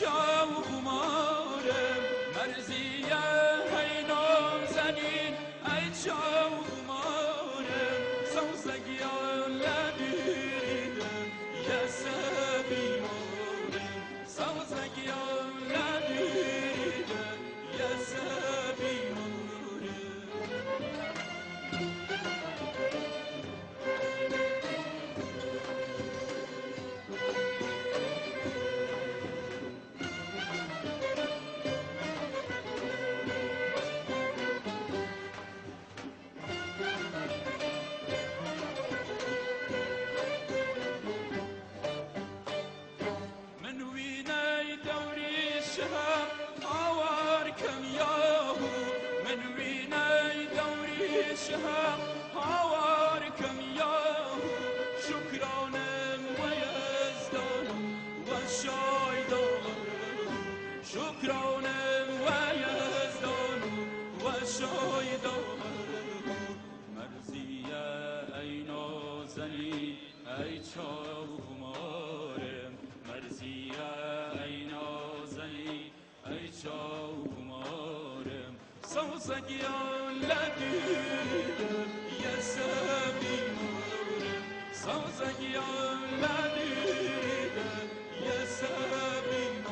چاو خمارم مرزیه ای نازنین ای چاو خمارم سوزگیان لدیدم یه سبیمارم سوزگیان لدیدم یه سبیمارم شهر هاواركم ياهو شكرانم ويزدانم والشايدانم شكرانم ويزدانم والشايدانم مرزية أي نازني أي چاو خمارم مرزية أي نازني أي چاو خمارم سوزگیان لدیدم یه سبیمارم سوزگیان لدیدم یه سبیمارم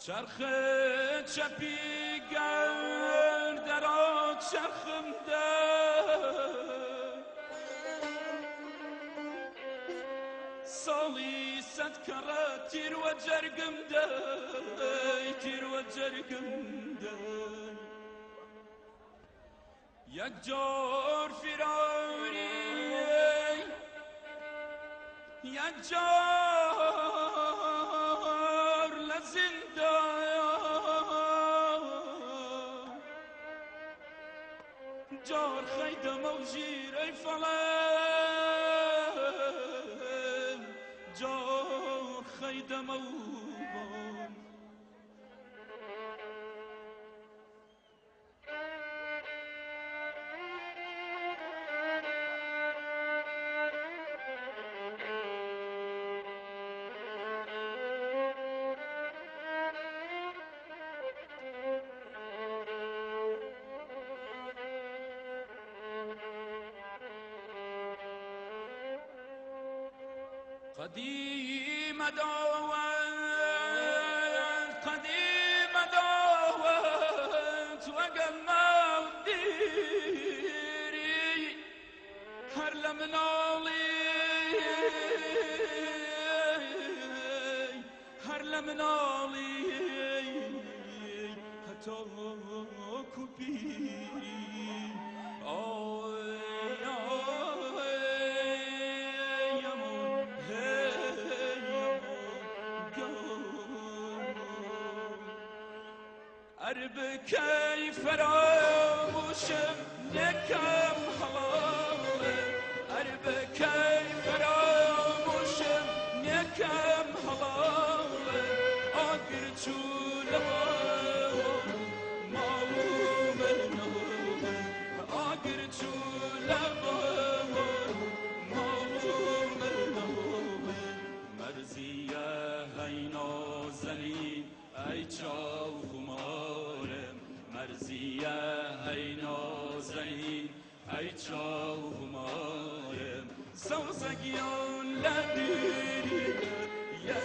چرخ چپی گردرات چرخم ده سالی صد کره تیر و جرگم ده تیر و جرگم ده یک جار فراری یک جار لزنده جار خیدم و جیر ای فلم جار خیدم و بام قديم داوت قديم داوت وقما وديري هرلا منالي هرلا منالي حتى كبيري أربكي فراموشم نكم حلاله أربكي فراموشم نكم حلاله آقر چولم ماو منو آقر چولم ای چاو خمارم مرزیه ای نازنین ای چاو خمارم سوزگیان لبیری یه